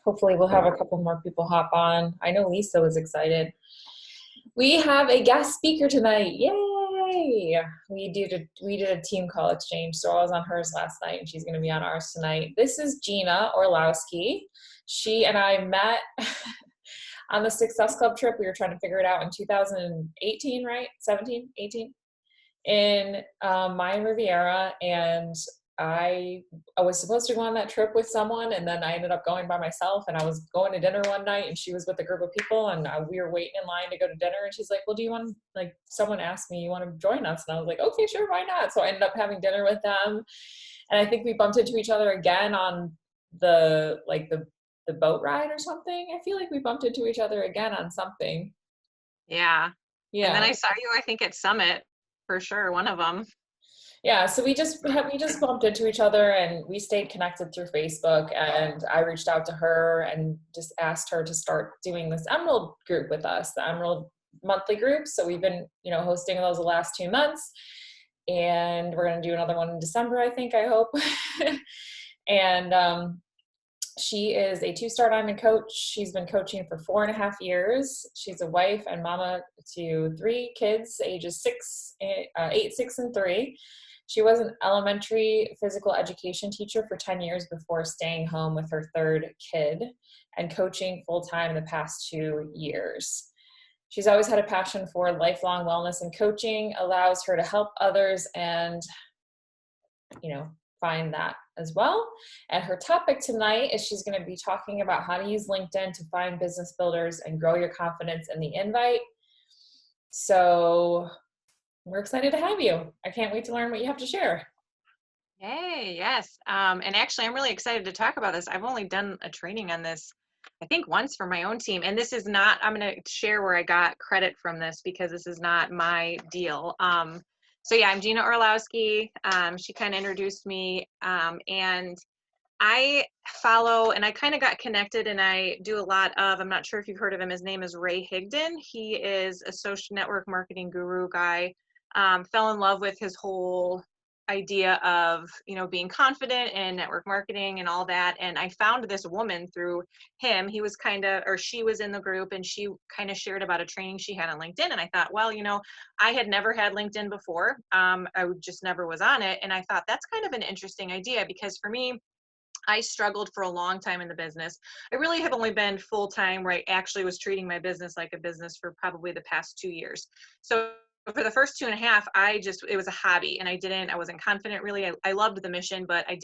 Hopefully we'll have a couple more people hop on. I know Lisa was excited. We have a guest speaker tonight. Yay! We did a team call exchange, so I was on hers last night and she's gonna be on ours tonight. This is Gina Orlowski. She and I met on the Success Club trip. We were trying to figure it out in 2018, right? 17, 18? In Mayan Riviera, and I was supposed to go on that trip with someone, and then I ended up going by myself. And I was going to dinner one night, and she was with a group of people, and we were waiting in line to go to dinner. And she's like, "Well, do you want like someone asked me you want to join us?" And I was like, "Okay, sure, why not?" So I ended up having dinner with them, and I think we bumped into each other again on the boat ride or something. I feel like we bumped into each other again on something. Yeah. And then Yeah. I saw you, I think, at Summit for sure, one of them. Yeah, so we just bumped into each other and we stayed connected through Facebook, and I reached out to her and just asked her to start doing this Emerald group with us, the Emerald monthly group. So we've been, hosting those the last 2 months, and we're going to do another one in December, I think, I hope. And she is a two-star diamond coach. She's been coaching for 4.5 years. She's a wife and mama to 3 kids, ages 8, 6, and 3. She was an elementary physical education teacher for 10 years before staying home with her third kid and coaching full-time in the past 2 years. She's always had a passion for lifelong wellness, and coaching allows her to help others and, find that as well. And her topic tonight is she's going to be talking about how to use LinkedIn to find business builders and grow your confidence in the invite. So we're excited to have you. I can't wait to learn what you have to share. Hey, yes. And actually, I'm really excited to talk about this. I've only done a training on this, I think, once for my own team. And this is not, I'm going to share where I got credit from this because this is not my deal. So yeah, I'm Gina Orlowski. She kind of introduced me, and I follow, and I kind of got connected, and I do a lot of, I'm not sure if you've heard of him. His name is Ray Higdon. He is a social network marketing guru guy. Fell in love with his whole idea of, being confident in network marketing and all that. And I found this woman through him. He was she was in the group, and she kind of shared about a training she had on LinkedIn. And I thought, well, I had never had LinkedIn before. I just never was on it. And I thought that's kind of an interesting idea because for me, I struggled for a long time in the business. I really have only been full-time where I actually was treating my business like a business for probably the past 2 years. So for the first 2.5, it was a hobby, and I wasn't confident really. I loved the mission, but I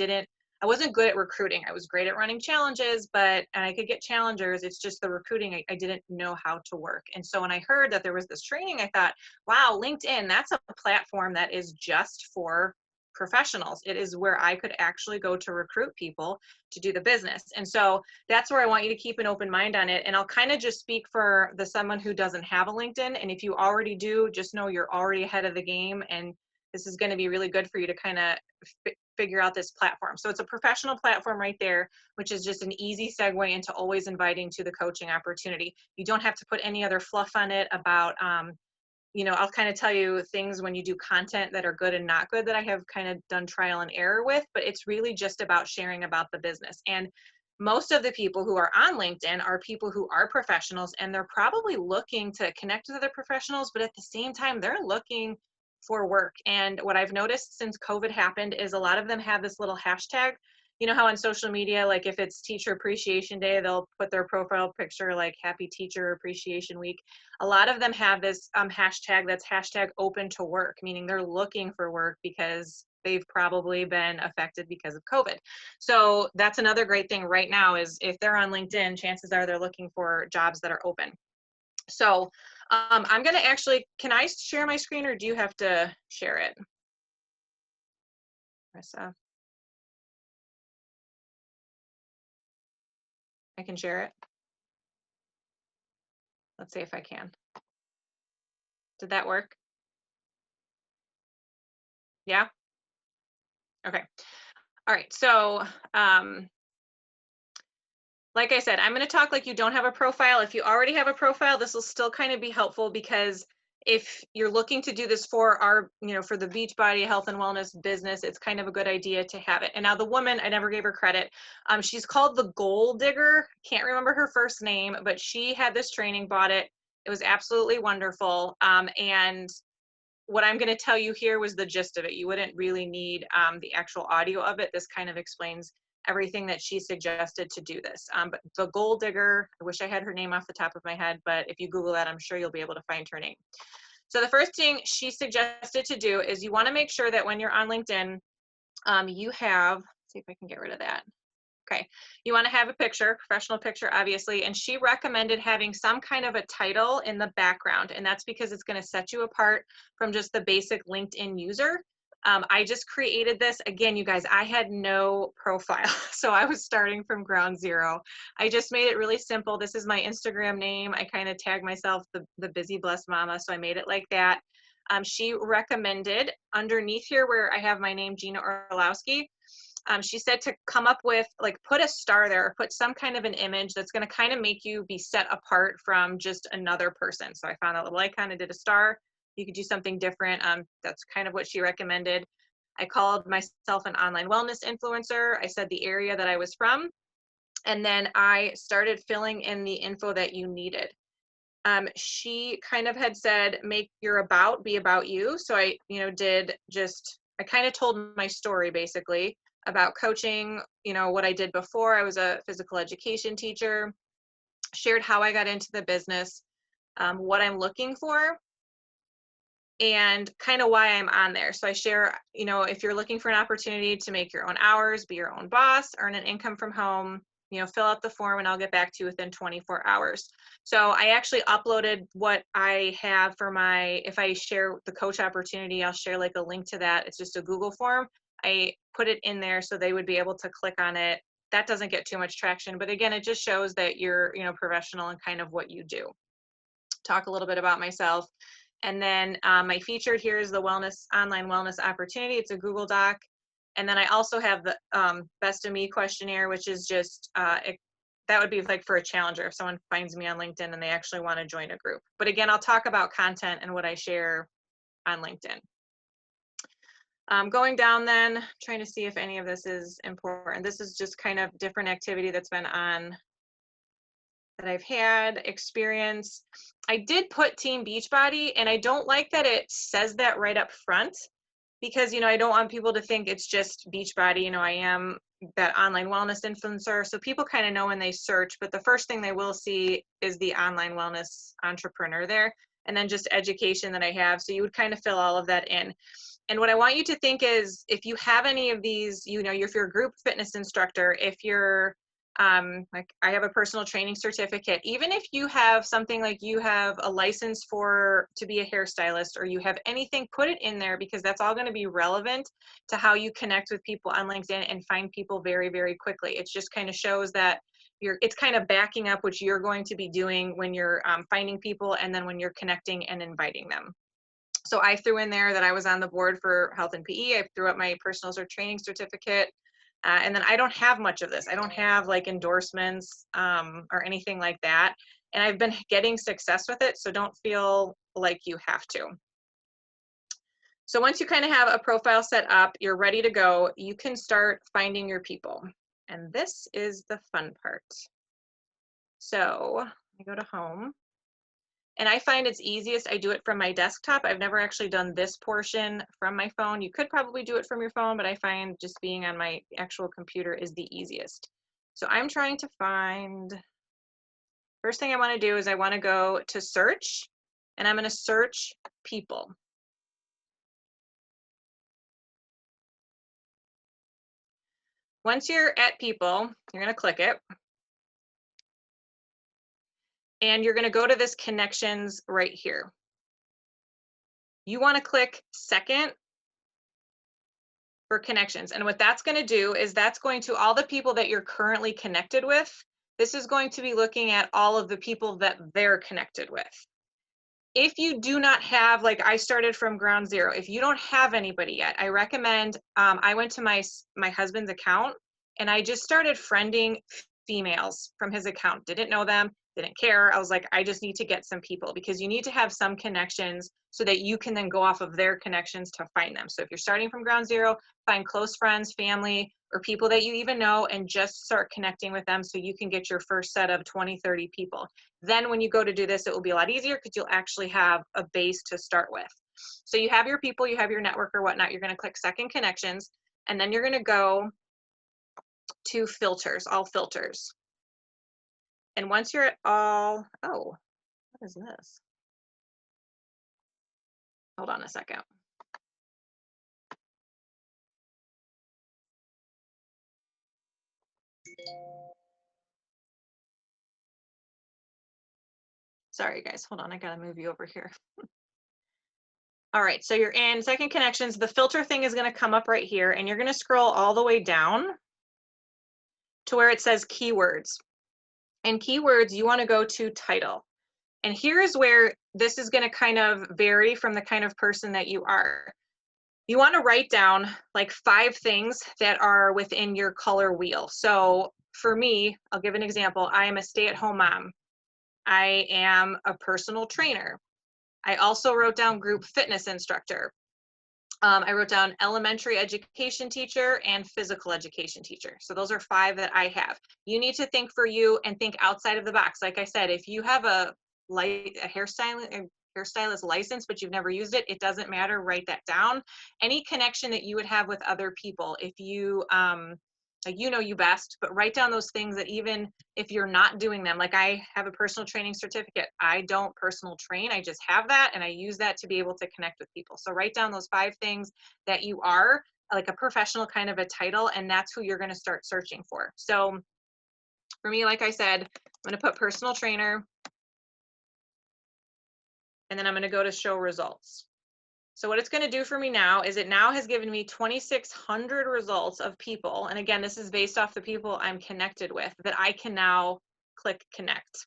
wasn't good at recruiting. I was great at running challenges, and I could get challengers. It's just the recruiting, I didn't know how to work. And so when I heard that there was this training, I thought, wow, LinkedIn, that's a platform that is just for professionals. It is where I could actually go to recruit people to do the business. And so that's where I want you to keep an open mind on it. And I'll kind of just speak for someone who doesn't have a LinkedIn. And if you already do, just know you're already ahead of the game. And this is going to be really good for you to kind of figure out this platform. So it's a professional platform right there, which is just an easy segue into always inviting to the coaching opportunity. You don't have to put any other fluff on it about, I'll kind of tell you things when you do content that are good and not good that I have kind of done trial and error with, but it's really just about sharing about the business. And most of the people who are on LinkedIn are people who are professionals, and they're probably looking to connect with other professionals, but at the same time, they're looking for work. And what I've noticed since COVID happened is a lot of them have this little hashtag. You know how on social media, like if it's Teacher Appreciation Day, they'll put their profile picture like Happy Teacher Appreciation Week. A lot of them have this hashtag that's hashtag open to work, meaning they're looking for work because they've probably been affected because of COVID. So that's another great thing right now is if they're on LinkedIn, chances are they're looking for jobs that are open. So I'm going to actually, can I share my screen or do you have to share it? Marissa? I can share it. Let's see if I can. Did that work? Yeah? Okay. All right. So, like I said, I'm going to talk like you don't have a profile. If you already have a profile, this will still kind of be helpful because if you're looking to do this for our, for the Beachbody health and wellness business, it's kind of a good idea to have it. And now the woman, I never gave her credit. She's called the Goal Digger. Can't remember her first name, but she had this training, bought it. It was absolutely wonderful. And what I'm going to tell you here was the gist of it. You wouldn't really need the actual audio of it. This kind of explains everything that she suggested to do this. But the Goal Digger, I wish I had her name off the top of my head, but if you Google that, I'm sure you'll be able to find her name. So the first thing she suggested to do is you want to make sure that when you're on LinkedIn, you have, let's see if I can get rid of that. Okay, you want to have a picture, professional picture, obviously, and she recommended having some kind of a title in the background, and that's because it's going to set you apart from just the basic LinkedIn user. I just created this. Again, you guys, I had no profile, so I was starting from ground zero. I just made it really simple. This is my Instagram name. I kind of tag myself the Busy Blessed Mama, so I made it like that. She recommended underneath here where I have my name, Gina Orlowski, she said to come up with, like, put a star there or put some kind of an image that's going to kind of make you be set apart from just another person. So I found that little icon, I did a star. You could do something different. That's kind of what she recommended. I called myself an online wellness influencer. I said the area that I was from, and then I started filling in the info that you needed. She kind of had said, make your about be about you. So I, I kind of told my story basically about coaching, what I did before. I was a physical education teacher, shared how I got into the business, what I'm looking for, and kind of why I'm on there. So I share, if you're looking for an opportunity to make your own hours, be your own boss, earn an income from home, fill out the form and I'll get back to you within 24 hours. So I actually uploaded what I have for if I share the coach opportunity, I'll share like a link to that. It's just a Google form. I put it in there so they would be able to click on it. That doesn't get too much traction, but again, it just shows that you're, professional and kind of what you do. Talk a little bit about myself. And then my featured here is the online wellness opportunity. It's a Google Doc. And then I also have the Best of Me questionnaire, which is just, that would be like for a challenger if someone finds me on LinkedIn and they actually want to join a group. But again, I'll talk about content and what I share on LinkedIn. Going down then, trying to see if any of this is important. This is just kind of different activity that's been on that I've had experience. I did put Team Beachbody, and I don't like that it says that right up front because, I don't want people to think it's just Beachbody. I am that online wellness influencer. So people kind of know when they search, but the first thing they will see is the online wellness entrepreneur there, and then just education that I have. So you would kind of fill all of that in. And what I want you to think is if you have any of these, if you're a group fitness instructor, if you're like I have a personal training certificate, even if you have something like you have a license to be a hairstylist or you have anything, put it in there because that's all going to be relevant to how you connect with people on LinkedIn and find people very, very quickly. It just kind of shows that it's kind of backing up what you're going to be doing when you're finding people and then when you're connecting and inviting them. So I threw in there that I was on the board for health and PE. I threw up my personal training certificate. And then I don't have much of this. I don't have like endorsements or anything like that. And I've been getting success with it. So don't feel like you have to. So once you kind of have a profile set up, you're ready to go, you can start finding your people. And this is the fun part. So I go to home. And I find it's easiest, I do it from my desktop. I've never actually done this portion from my phone. You could probably do it from your phone, but I find just being on my actual computer is the easiest. So I'm trying to find, first thing I want to do is I want to go to search, and I'm going to search people. Once you're at people, you're going to click it. And you're going to go to this connections right here. You want to click second for connections. And what that's going to do is that's going to all the people that you're currently connected with. This is going to be looking at all of the people that they're connected with. If you do not have, like I started from ground zero, if you don't have anybody yet, I recommend, I went to my husband's account and I just started friending females from his account. Didn't know them, didn't care. I was like, I just need to get some people, because you need to have some connections so that you can then go off of their connections to find them. So if you're starting from ground zero, find close friends, family, or people that you even know, and just start connecting with them so you can get your first set of 20, 30 people. Then when you go to do this, it will be a lot easier because you'll actually have a base to start with. So you have your people, you have your network or whatnot. You're going to click second connections, and then you're going to go to filters, all filters. And once you're at all, oh, what is this? Hold on a second. Sorry guys, hold on, I gotta move you over here. All right, so you're in second connections. The filter thing is gonna come up right here, and you're gonna scroll all the way down to where it says keywords. And keywords, you wanna go to title. And here's where this is gonna kind of vary from the kind of person that you are. You wanna write down like 5 things that are within your color wheel. So for me, I'll give an example. I am a stay-at-home mom. I am a personal trainer. I also wrote down group fitness instructor. I wrote down elementary education teacher and physical education teacher. So those are 5 that I have. You need to think for you and think outside of the box. Like I said, if you have a hairstylist license, but you've never used it, it doesn't matter, write that down. Any connection that you would have with other people, if you, like, you know you best, but write down those things that even if you're not doing them, like I have a personal training certificate. I don't personal train, I just have that, and I use that to be able to connect with people. So write down those 5 things that you are, like a professional kind of a title, and that's who you're gonna start searching for. So for me, like I said, I'm gonna put personal trainer, and then I'm gonna go to show results. So what it's going to do for me now is it now has given me 2,600 results of people. And again, this is based off the people I'm connected with that I can now click connect.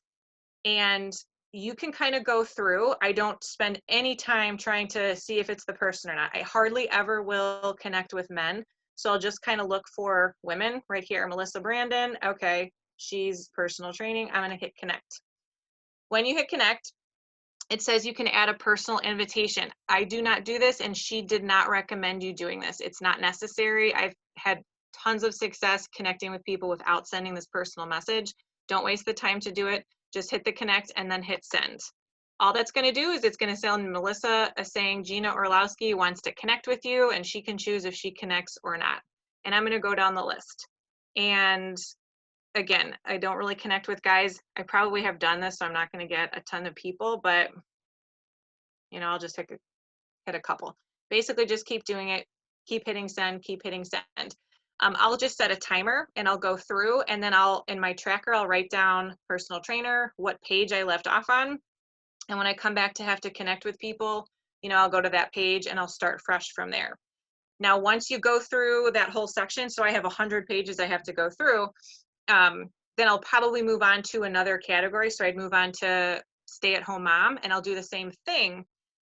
And you can kind of go through. I don't spend any time trying to see if it's the person or not. I hardly ever will connect with men. So I'll just kind of look for women right here. Melissa Brandon. Okay, she's personal training. I'm going to hit connect. When you hit connect, it says you can add a personal invitation. I do not do this, and she did not recommend you doing this. It's not necessary. I've had tons of success connecting with people without sending this personal message. Don't waste the time to do it. Just hit the connect and then hit send. All that's going to do is it's going to send Melissa saying Gina Orlowski wants to connect with you, and she can choose if she connects or not. And I'm going to go down the list. And again, I don't really connect with guys. I probably have done this, so I'm not going to get a ton of people, but you know, I'll just hit a couple. Basically, just keep doing it. Keep hitting send, keep hitting send. I'll just set a timer and I'll go through, and then in my tracker, I'll write down personal trainer, what page I left off on. And when I come back to have to connect with people, you know, I'll go to that page and I'll start fresh from there. Now, once you go through that whole section, so I have 100 pages I have to go through, then I'll probably move on to another category. So I'd move on to stay-at-home mom, and I'll do the same thing.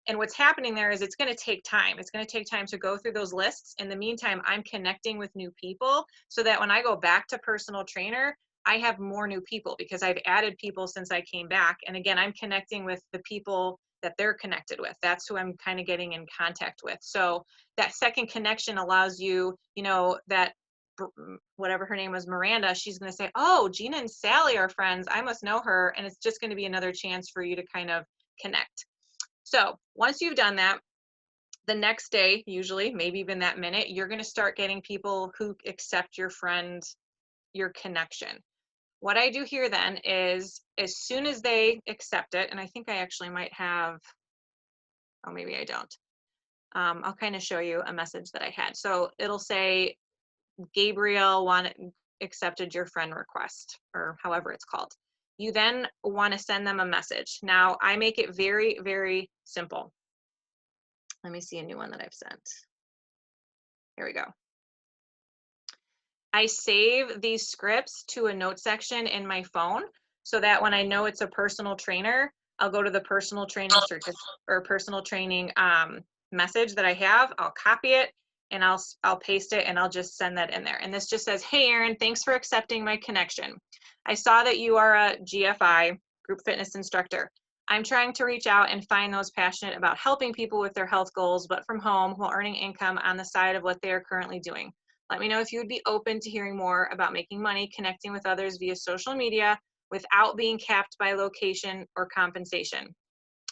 And what's happening there is it's going to take time. It's going to take time to go through those lists. In the meantime, I'm connecting with new people so that when I go back to personal trainer, I have more new people because I've added people since I came back. And again, I'm connecting with the people that they're connected with. That's who I'm kind of getting in contact with. So that second connection allows you, you know, that whatever her name was, Miranda, she's going to say, oh, Gina and Sally are friends. I must know her. And it's just going to be another chance for you to kind of connect. So once you've done that, the next day, usually, maybe even that minute, you're going to start getting people who accept your friend, your connection. What I do here then is as soon as they accept it, and I think I actually might have, oh, maybe I don't. I'll kind of show you a message that I had. So it'll say, Gabriel accepted your friend request, or however it's called. You then want to send them a message. Now, I make it very, very simple. Let me see a new one that I've sent. Here we go. I save these scripts to a note section in my phone so that when I know it's a personal trainer, I'll go to the personal training or personal training message that I have. I'll copy it and I'll paste it and I'll just send that in there. And this just says, hey, Erin, thanks for accepting my connection. I saw that you are a GFI group fitness instructor. I'm trying to reach out and find those passionate about helping people with their health goals, but from home while earning income on the side of what they are currently doing. Let me know if you would be open to hearing more about making money, connecting with others via social media without being capped by location or compensation.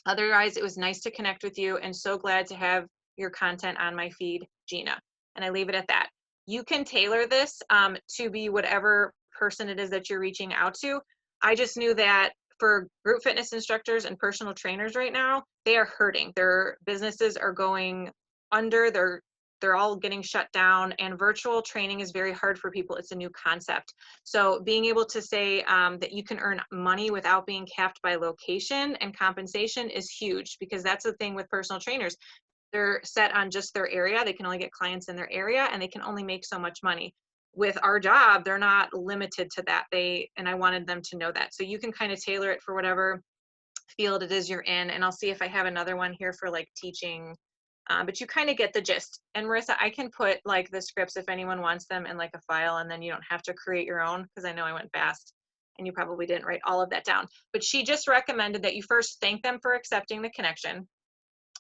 Otherwise, it was nice to connect with you and so glad to have your content on my feed, Gina. And I leave it at that. You can tailor this to be whatever person it is that you're reaching out to. I just knew that for group fitness instructors and personal trainers right now, they are hurting. Their businesses are going under. They're all getting shut down, and virtual training is very hard for people. It's a new concept. So being able to say that you can earn money without being capped by location and compensation is huge, because that's the thing with personal trainers. They're set on just their area. They can only get clients in their area, and they can only make so much money. With our job, they're not limited to that. And I wanted them to know that. So you can kind of tailor it for whatever field it is you're in. And I'll see if I have another one here for like teaching. But you kind of get the gist. And Marissa, I can put like the scripts if anyone wants them in like a file, and then you don't have to create your own, because I know I went fast and you probably didn't write all of that down. But she just recommended that you first thank them for accepting the connection.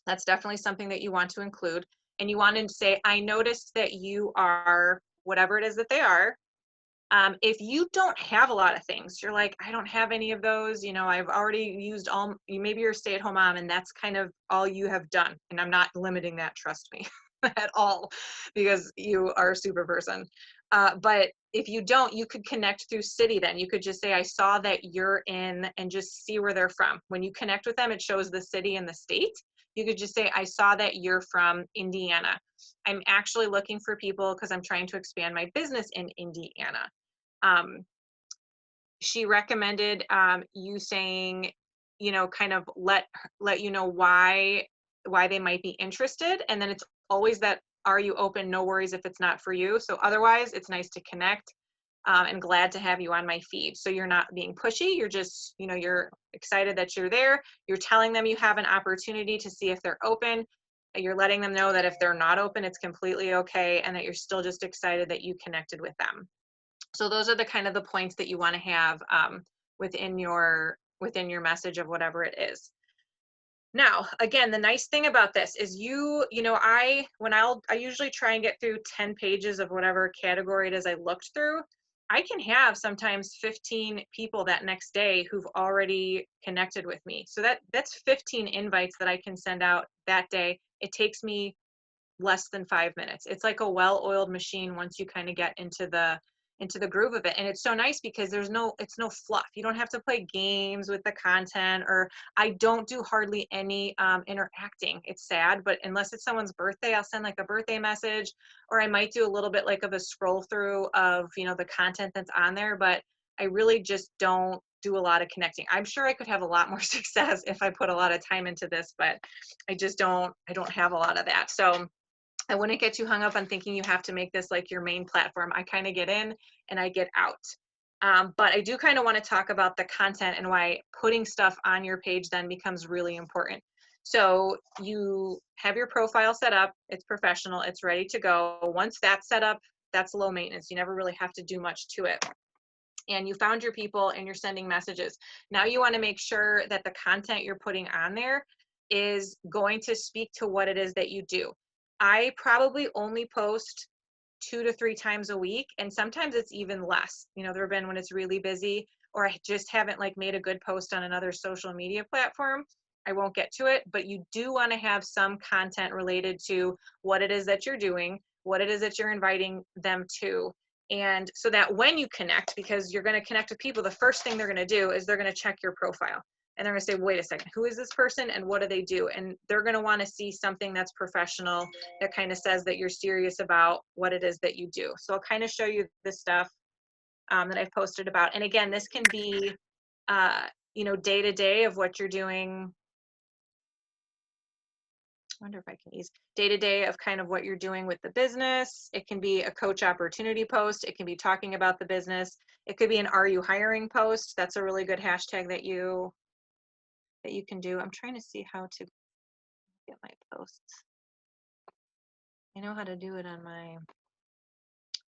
That's definitely something that you want to include. And you want to say, I noticed that you are whatever it is that they are. If you don't have a lot of things, you're like, I don't have any of those, I've already used all, maybe you're a stay-at-home mom and that's kind of all you have done. And I'm not limiting that, trust me, at all, because you are a super person. But if you don't, you could connect through city then. You could just say, I saw that you're in, and just see where they're from. When you connect with them, it shows the city and the state. You could just say, I saw that you're from Indiana. I'm actually looking for people because I'm trying to expand my business in Indiana. She recommended you saying, kind of let you know why they might be interested. And then it's always that, are you open? No worries if it's not for you. So otherwise, it's nice to connect, and glad to have you on my feed. So you're not being pushy. You're just, you're excited that you're there. You're telling them you have an opportunity to see if they're open. You're letting them know that if they're not open, it's completely okay, and that you're still just excited that you connected with them. So those are the kind of the points that you want to have within your message of whatever it is. Now, again, the nice thing about this is I usually try and get through 10 pages of whatever category it is I looked through. I can have sometimes 15 people that next day who've already connected with me. So that's 15 invites that I can send out that day. It takes me less than 5 minutes. It's like a well-oiled machine once you kind of get into the groove of it. And it's so nice because it's no fluff. You don't have to play games with the content, or I don't do hardly any interacting. It's sad, but unless it's someone's birthday, I'll send like a birthday message, or I might do a little bit like of a scroll through of, the content that's on there, but I really just don't do a lot of connecting. I'm sure I could have a lot more success if I put a lot of time into this, but I don't have a lot of that. So I wouldn't get too hung up on thinking you have to make this like your main platform. I kind of get in and I get out. But I do kind of want to talk about the content and why putting stuff on your page then becomes really important. So you have your profile set up, it's professional, it's ready to go. Once that's set up, that's low maintenance. You never really have to do much to it. And you found your people and you're sending messages. Now you want to make sure that the content you're putting on there is going to speak to what it is that you do. I probably only post 2 to 3 times a week, and sometimes it's even less. There have been when it's really busy, or I just haven't like made a good post on another social media platform. I won't get to it, but you do want to have some content related to what it is that you're doing, what it is that you're inviting them to. And so that when you connect, because you're going to connect with people, the first thing they're going to do is they're going to check your profile. And they're going to say, wait a second, who is this person and what do they do? And they're going to want to see something that's professional, that kind of says that you're serious about what it is that you do. So I'll kind of show you the stuff that I've posted about. And again, this can be, day to day of what you're doing. I wonder if I can use day to day of kind of what you're doing with the business. It can be a coach opportunity post. It can be talking about the business. It could be an are you hiring post. That's a really good hashtag that you can do. I'm trying to see how to get my posts. I know how to do it on my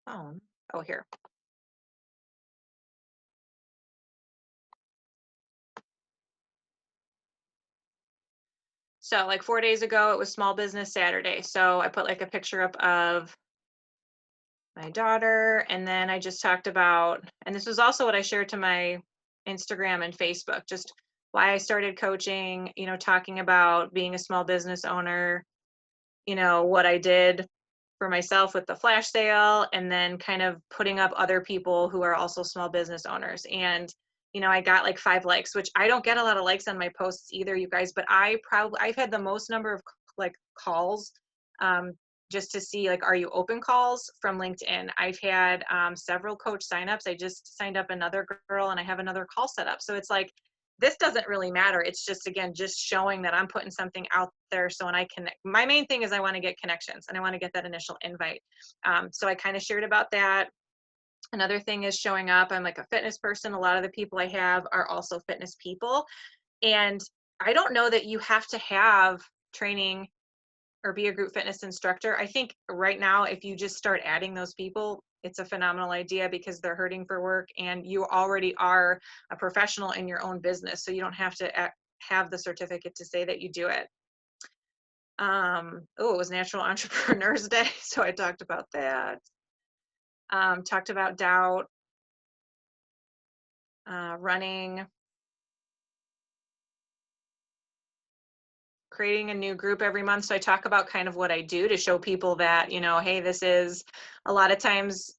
phone. Oh, here. So like 4 days ago, it was Small Business Saturday. So I put like a picture up of my daughter. And then I just talked about, and this was also what I shared to my Instagram and Facebook, just why I started coaching, talking about being a small business owner, what I did for myself with the flash sale, and then kind of putting up other people who are also small business owners. And I got like 5 likes, which I don't get a lot of likes on my posts either, you guys, but I've had the most number of like calls, just to see like, are you open calls from LinkedIn. I've had several coach signups. I just signed up another girl and I have another call set up. So it's like, this doesn't really matter. It's just, again, just showing that I'm putting something out there. So when I connect, my main thing is I want to get connections and I want to get that initial invite. So I kind of shared about that. Another thing is showing up. I'm like a fitness person. A lot of the people I have are also fitness people. And I don't know that you have to have training or be a group fitness instructor. I think right now, if you just start adding those people, it's a phenomenal idea because they're hurting for work and you already are a professional in your own business. So you don't have to have the certificate to say that you do it. It was Natural Entrepreneurs Day. So I talked about that. Talked about doubt, running, creating a new group every month. So I talk about kind of what I do to show people that, hey, this is a lot of times,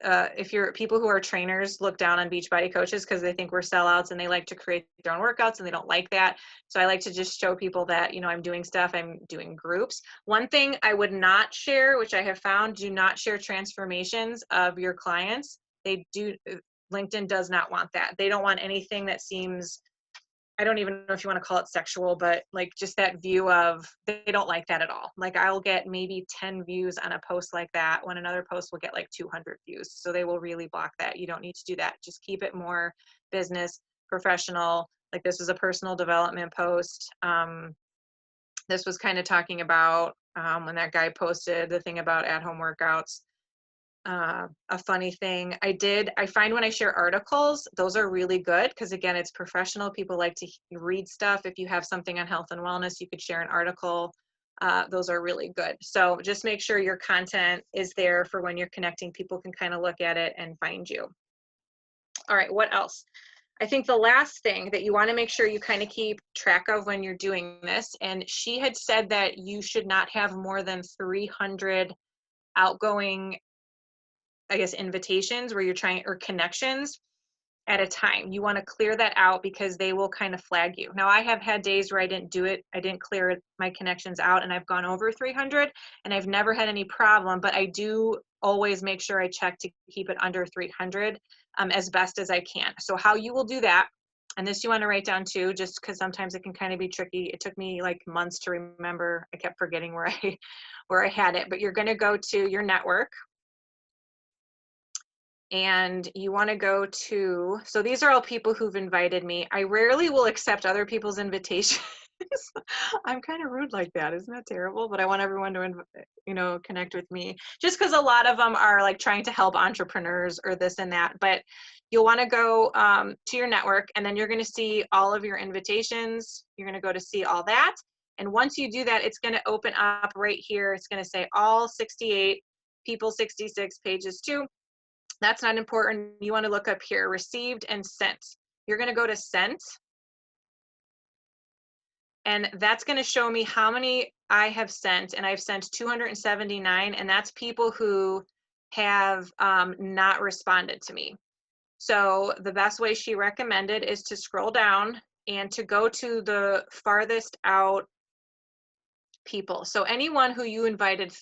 if you're people who are trainers look down on Beachbody coaches because they think we're sellouts and they like to create their own workouts and they don't like that. So I like to just show people that, I'm doing stuff, I'm doing groups. One thing I would not share, which I have found, do not share transformations of your clients. LinkedIn does not want that. They don't want anything that seems, I don't even know if you want to call it sexual, but like just that view of, they don't like that at all. Like I'll get maybe 10 views on a post like that when another post will get like 200 views. So they will really block that. You don't need to do that. Just keep it more business, professional. Like this is a personal development post. This was kind of talking about when that guy posted the thing about at-home workouts. A funny thing I find when I share articles, those are really good because again, it's professional. People like to read stuff. If you have something on health and wellness, you could share an article. Those are really good. So just make sure your content is there for when you're connecting. People can kind of look at it and find you. All right, what else? I think the last thing that you want to make sure you kind of keep track of when you're doing this, and she had said that you should not have more than 300 outgoing, I guess, invitations where you're trying, or connections at a time. You want to clear that out because they will kind of flag you. Now, I have had days where I didn't do it. I didn't clear my connections out and I've gone over 300 and I've never had any problem, but I do always make sure I check to keep it under 300 as best as I can. So how you will do that, and this you want to write down too, just because sometimes it can kind of be tricky. It took me like months to remember. I kept forgetting where I had it, but you're going to go to your network. And you want to go to, so these are all people who've invited me. I rarely will accept other people's invitations. I'm kind of rude like that. Isn't that terrible? But I want everyone to, connect with me, just because a lot of them are like trying to help entrepreneurs or this and that. But you'll want to go to your network, and then you're going to see all of your invitations. You're going to go to see all that. And once you do that, it's going to open up right here. It's going to say all 68 people, 66 pages too. That's not important. You want to look up here, received and sent. You're going to go to sent. And that's going to show me how many I have sent. And I've sent 279. And that's people who have not responded to me. So the best way she recommended is to scroll down and to go to the farthest out people. So anyone who you invited,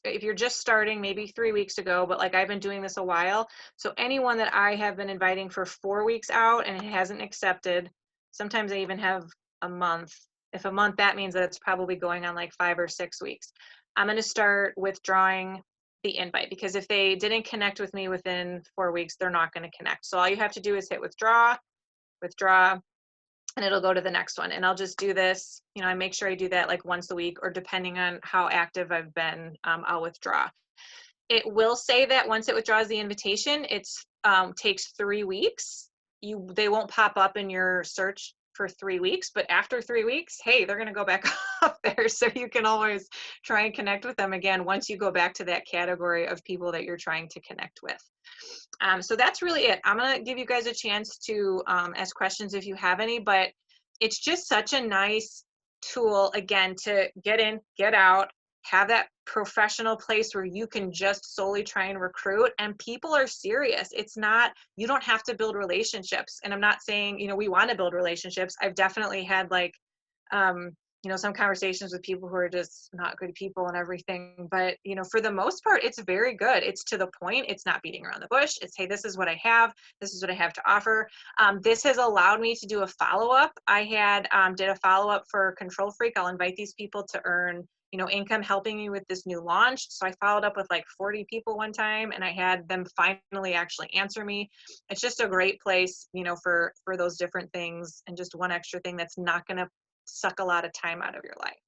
if you're just starting maybe 3 weeks ago, but like I've been doing this a while. So anyone that I have been inviting for 4 weeks out and it hasn't accepted, sometimes I even have a month. If a month, that means that it's probably going on like 5 or 6 weeks. I'm going to start withdrawing the invite because if they didn't connect with me within 4 weeks, they're not going to connect. So all you have to do is hit withdraw, and it'll go to the next one. And I'll just do this, I make sure I do that like once a week, or depending on how active I've been, I'll withdraw. It will say that once it withdraws the invitation, it takes 3 weeks. They won't pop up in your search for 3 weeks, but after 3 weeks, hey, they're going to go back up there, so you can always try and connect with them again once you go back to that category of people that you're trying to connect with. So that's really it. I'm gonna give you guys a chance to ask questions if you have any, but it's just such a nice tool, again, to get in, get out, have that professional place where you can just solely try and recruit, and people are serious. It's not, you don't have to build relationships. And I'm not saying, we want to build relationships. I've definitely had like, some conversations with people who are just not good people and everything. But, for the most part, it's very good. It's to the point. It's not beating around the bush. It's, hey, this is what I have. This is what I have to offer. This has allowed me to do a follow-up. I did a follow-up for Control Freak. I'll invite these people to earn income helping me with this new launch. So I followed up with like 40 people one time, and I had them finally actually answer me. It's just a great place, for those different things, and just one extra thing that's not going to suck a lot of time out of your life.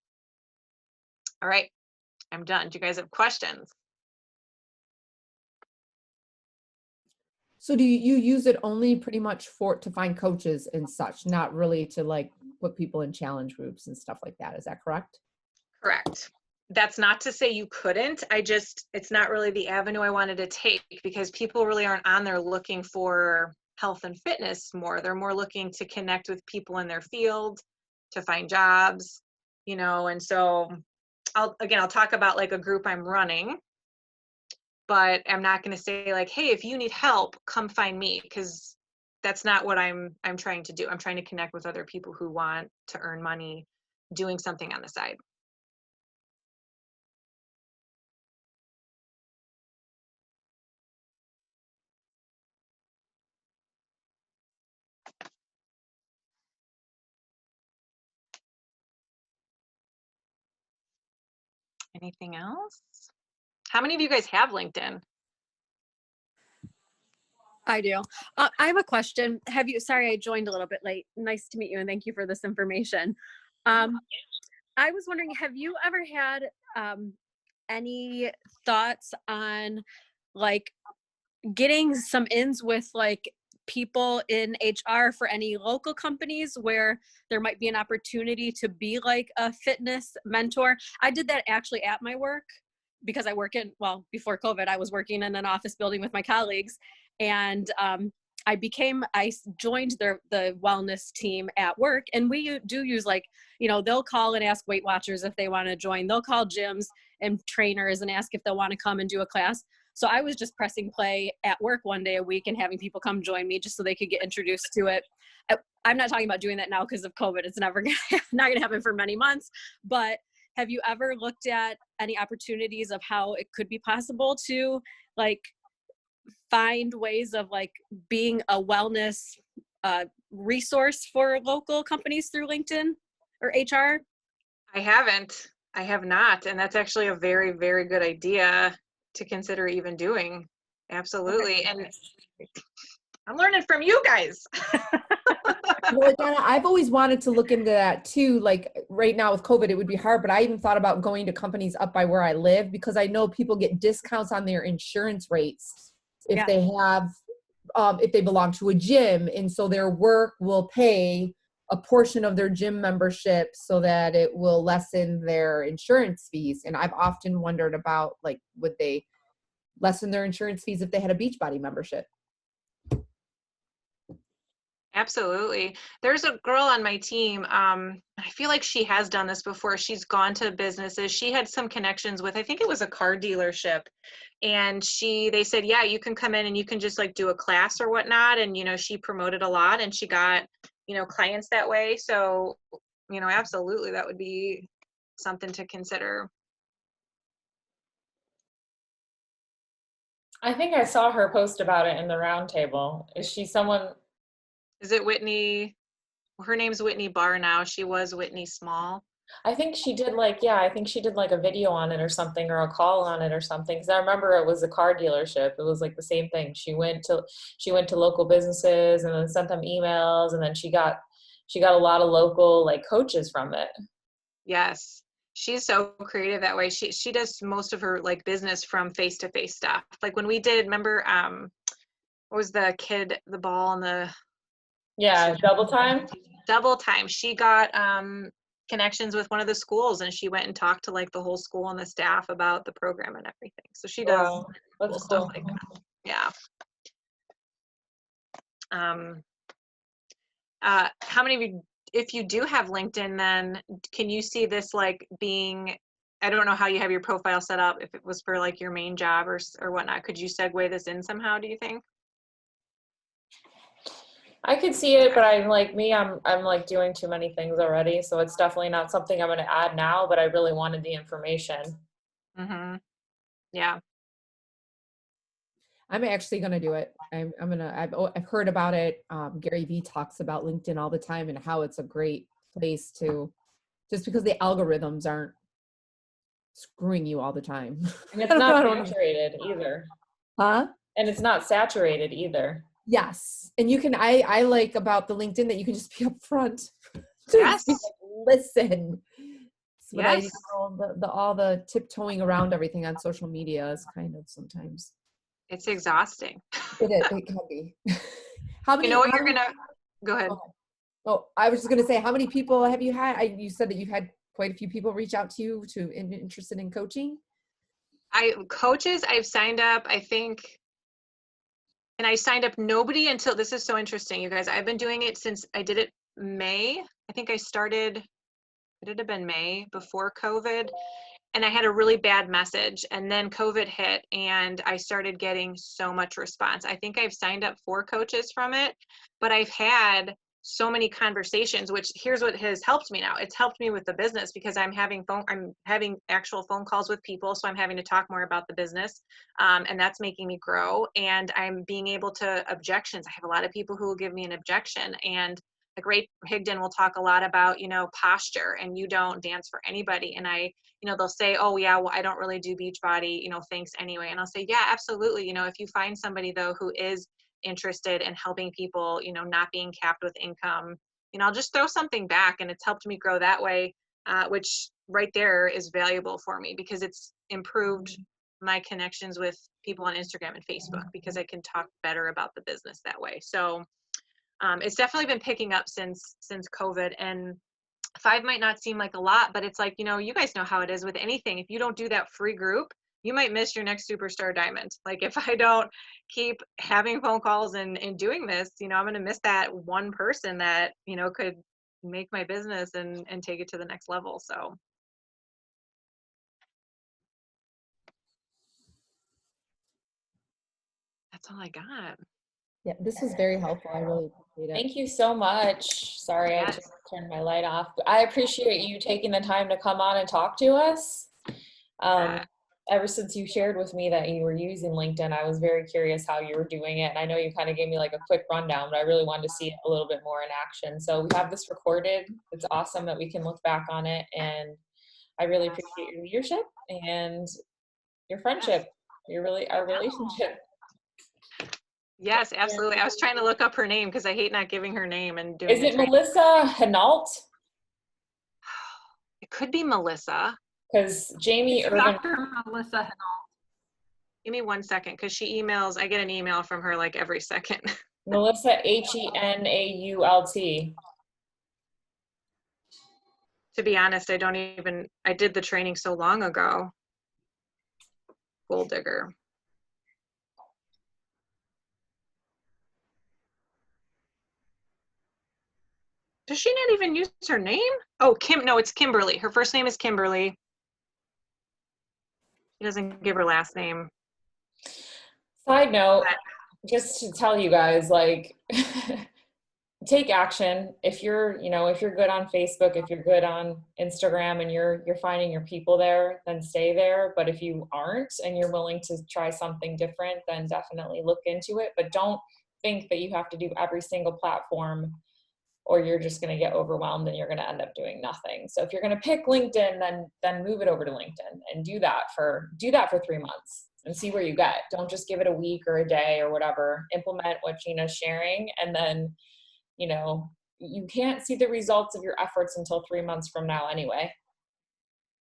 All right, I'm done. Do you guys have questions? So do you use it only pretty much to find coaches and such, not really to like put people in challenge groups and stuff like that? Is that correct? Correct. That's not to say you couldn't. It's not really the avenue I wanted to take, because people really aren't on there looking for health and fitness more. They're more looking to connect with people in their field, to find jobs, and so I'll talk about like a group I'm running, but I'm not going to say like, hey, if you need help, come find me, because that's not what I'm trying to do. I'm trying to connect with other people who want to earn money doing something on the side. Anything else? How many of you guys have LinkedIn? I do. I have a question. Sorry, I joined a little bit late. Nice to meet you, and thank you for this information. I was wondering, have you ever had any thoughts on like getting some ins with like people in HR for any local companies where there might be an opportunity to be like a fitness mentor? I did that actually at my work, because I work before COVID, I was working in an office building with my colleagues, and I joined the wellness team at work, and we do use like, they'll call and ask Weight Watchers if they want to join. They'll call gyms and trainers and ask if they'll want to come and do a class. So I was just pressing play at work one day a week and having people come join me just so they could get introduced to it. I'm not talking about doing that now because of COVID. It's not going to happen for many months. But have you ever looked at any opportunities of how it could be possible to like find ways of like being a wellness resource for local companies through LinkedIn or HR? I haven't. I have not. And that's actually a very, very good idea to consider even doing. Absolutely. And I'm learning from you guys. Well, Donna, I've always wanted to look into that too. Like right now with COVID, it would be hard, but I even thought about going to companies up by where I live, because I know people get discounts on their insurance rates if they have, if they belong to a gym. And so their work will pay a portion of their gym membership so that it will lessen their insurance fees. And I've often wondered about like, would they lessen their insurance fees if they had a Beachbody membership? Absolutely. There's a girl on my team. I feel like she has done this before. She's gone to businesses. She had some connections with, I think it was a car dealership. And they said, yeah, you can come in and you can just like do a class or whatnot. And, she promoted a lot and she got, clients that way. So, absolutely, that would be something to consider. I think I saw her post about it in the roundtable. Is she someone? Is it Whitney? Her name's Whitney Barr now. She was Whitney Small. I think she did I think she did like a video on it or something, or a call on it or something. Because I remember it was a car dealership. It was like the same thing. She went to local businesses and then sent them emails, and then she got a lot of local like coaches from it. Yes. She's so creative that way. She does most of her like business from face-to-face stuff. Like when we did, remember, what was the ball and the Double time. Double time. She got connections with one of the schools, and she went and talked to like the whole school and the staff about the program and everything. So she does Wow, that's cool stuff cool. like that. Yeah. How many of you, if you do have LinkedIn, then can you see this like being, I don't know how you have your profile set up, if it was for like your main job or whatnot, could you segue this in somehow, do you think? I could see it, but I'm like me, I'm like doing too many things already. So it's definitely not something I'm going to add now, but I really wanted the information. Mm-hmm. Yeah. I'm actually going to do it. I've heard about it. Gary Vee talks about LinkedIn all the time and how it's a great place to, just because the algorithms aren't screwing you all the time. And it's not saturated either. Huh? And it's not saturated either. Yes. And you can, I like about the LinkedIn that you can just be upfront. Yes. Listen. But Yes. all the tiptoeing around everything on social media is kind of sometimes. It's exhausting. It can be. How many? You know what you're gonna, go ahead. Oh, I was just gonna say, how many people have you had? You said that you've had quite a few people reach out to you interested in coaching. Coaches, I've signed up, I think, and I signed up nobody until, this is so interesting, you guys. I've been doing it since I did it May. I think I started, it had been May before COVID. And I had a really bad message, and then COVID hit and I started getting so much response. I think I've signed up 4 coaches from it, but I've had so many conversations, which here's what has helped me now. It's helped me with the business because I'm having actual phone calls with people. So I'm having to talk more about the business. And that's making me grow, and I'm being able to objections. I have a lot of people who will give me an objection, and like Ray Higdon will talk a lot about, posture, and you don't dance for anybody. And they'll say, oh yeah, well, I don't really do Beachbody, thanks anyway. And I'll say, yeah, absolutely. If you find somebody though, who is interested in helping people, not being capped with income, I'll just throw something back, and it's helped me grow that way, which right there is valuable for me because it's improved my connections with people on Instagram and Facebook because I can talk better about the business that way. So it's definitely been picking up since COVID, and 5 might not seem like a lot, but it's like, you guys know how it is with anything. If you don't do that free group, you might miss your next superstar diamond. Like if I don't keep having phone calls and doing this, I'm going to miss that one person that, could make my business and take it to the next level. So. That's all I got. Yeah, this was very helpful. I really appreciate it. Thank you so much. Sorry, I just turned my light off. I appreciate you taking the time to come on and talk to us. Ever since you shared with me that you were using LinkedIn, I was very curious how you were doing it. And I know you kind of gave me like a quick rundown, but I really wanted to see it a little bit more in action. So we have this recorded. It's awesome that we can look back on it. And I really appreciate your leadership and your friendship, our relationship. Yes, absolutely. I was trying to look up her name because I hate not giving her name and doing Is it Marissa Hinault? It could be Melissa. Because Jamie Urban. Dr. Melissa Hinault. Give me 1 second because she emails. I get an email from her like every second. Melissa Henault. To be honest, I did the training so long ago. Gold digger. Does she not even use her name? Oh, no, it's Kimberly. Her first name is Kimberly. She doesn't give her last name. Side note, just to tell you guys, like, take action. If you're good on Facebook, if you're good on Instagram and you're finding your people there, then stay there. But if you aren't and you're willing to try something different, then definitely look into it. But don't think that you have to do every single platform, or you're just going to get overwhelmed and you're going to end up doing nothing. So if you're going to pick LinkedIn, then move it over to LinkedIn and do that for 3 months and see where you get. Don't just give it a week or a day or whatever. Implement what Gina's sharing, and then, you can't see the results of your efforts until 3 months from now anyway.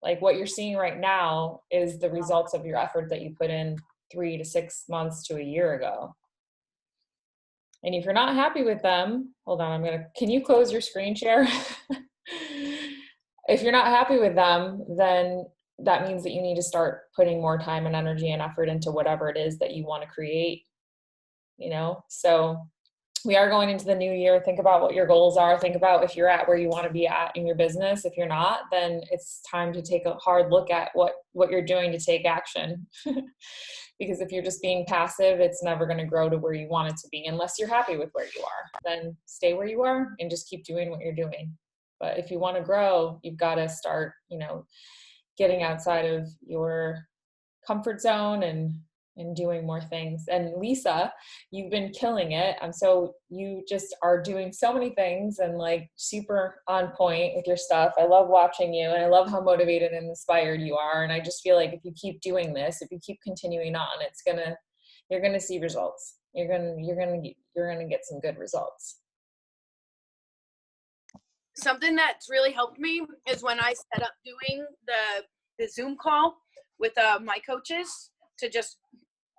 Like what you're seeing right now is the results of your effort that you put in 3 to 6 months to a year ago. And if you're not happy with them, hold on, can you close your screen share? if you're not happy with them, then that means that you need to start putting more time and energy and effort into whatever it is that you want to create, you know? So we are going into the new year. Think about what your goals are. Think about if you're at where you want to be at in your business. If you're not, then it's time to take a hard look at what you're doing to take action. Because if you're just being passive, it's never going to grow to where you want it to be unless you're happy with where you are. Then stay where you are and just keep doing what you're doing. But if you want to grow, you've got to start, you know, getting outside of your comfort zone and doing more things. And Lisa, you've been killing it. So you just are doing so many things and like super on point with your stuff. I love watching you, and I love how motivated and inspired you are. And I just feel like if you keep doing this, if you keep continuing on, you're gonna see results. You're gonna get some good results. Something that's really helped me is when I set up doing the Zoom call with my coaches to just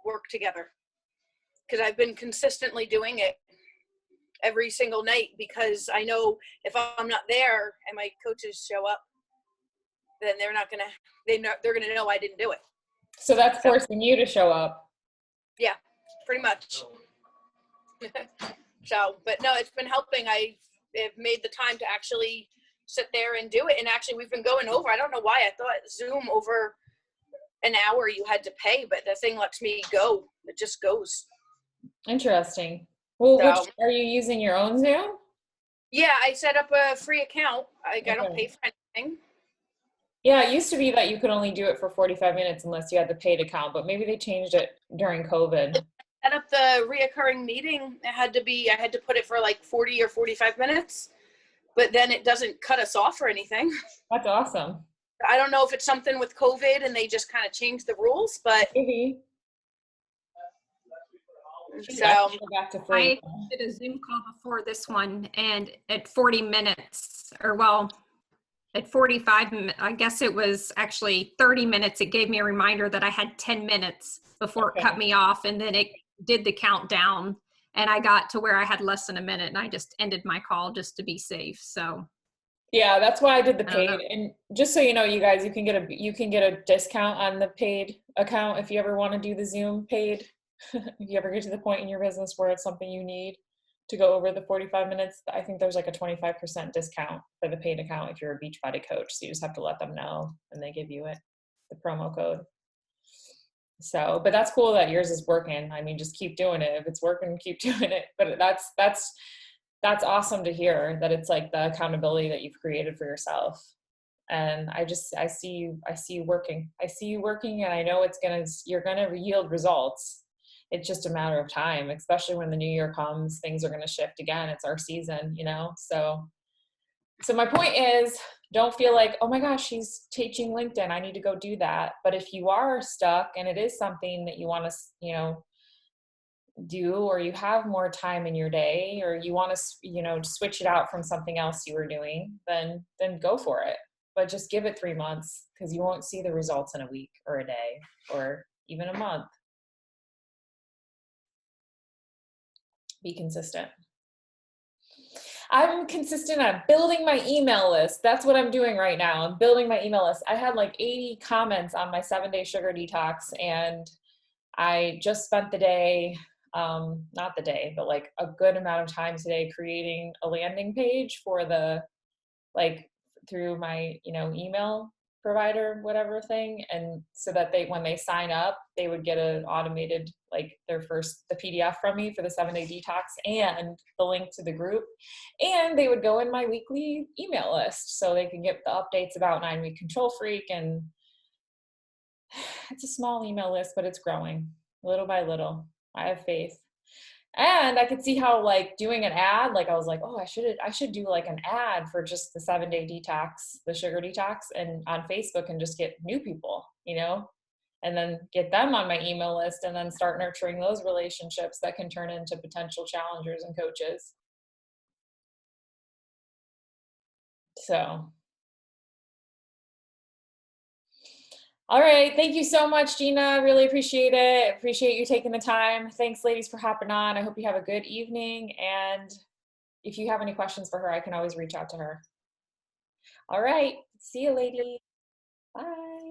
work together, because I've been consistently doing it every single night, because I know if I'm not there and my coaches show up, then they're gonna know I didn't do it. So that's forcing you to show up. Yeah, pretty much. So, but no, it's been helping. I've made the time to actually sit there and do it. And actually we've been going over, I don't know why I thought Zoom over an hour you had to pay, but the thing lets me go. It just goes. Interesting. Well, are you using your own Zoom? Yeah, I set up a free account. I don't pay for anything. Yeah, it used to be that you could only do it for 45 minutes unless you had the paid account, but maybe they changed it during COVID. Set up the reoccurring meeting. I had to put it for like 40 or 45 minutes, but then it doesn't cut us off or anything. That's awesome. I don't know if it's something with COVID and they just kind of changed the rules, but maybe. So I did a Zoom call before this one, and at 40 minutes, or well, at 45, I guess it was actually 30 minutes, it gave me a reminder that I had 10 minutes before it cut me off, and then it did the countdown, and I got to where I had less than a minute, and I just ended my call just to be safe. So yeah, that's why I did the paid. And just so you know, you guys, you can get a discount on the paid account if you ever want to do the Zoom paid. If you ever get to the point in your business where it's something you need to go over the 45 minutes, I think there's like a 25% discount for the paid account if you're a Beachbody coach. So you just have to let them know and they give you the promo code. So, but that's cool that yours is working. I mean, just keep doing it. If it's working, keep doing it. But that's awesome to hear that it's like the accountability that you've created for yourself. And I see you working. I see you working, and I know you're gonna yield results. It's just a matter of time, especially when the new year comes, things are going to shift again. It's our season, you know? So my point is, don't feel like, oh my gosh, she's teaching LinkedIn, I need to go do that. But if you are stuck and it is something that you want to, you know, do, or you have more time in your day, or you want to, you know, switch it out from something else you were doing, then go for it. But just give it 3 months, because you won't see the results in a week or a day or even a month. Be consistent. I'm consistent at building my email list. That's what I'm doing right now. I'm building my email list. I had like 80 comments on my 7-day sugar detox, and I just spent the day, not the day, but like a good amount of time today creating a landing page for through my, you know, email provider, whatever thing. And so that when they sign up, they would get an automated, like the PDF from me for the 7-day detox and the link to the group. And they would go in my weekly email list so they can get the updates about 9-week Control Freak. And it's a small email list, but it's growing little by little. I have faith. And I could see how like doing an ad, like I was like, oh, I should do like an ad for just the 7-day detox, the sugar detox, and on Facebook, and just get new people, you know, and then get them on my email list, and then start nurturing those relationships that can turn into potential challengers and coaches. So, all right. Thank you so much, Gina. Really appreciate it. Appreciate you taking the time. Thanks, ladies, for hopping on. I hope you have a good evening. And if you have any questions for her, I can always reach out to her. All right. See you, lady. Bye.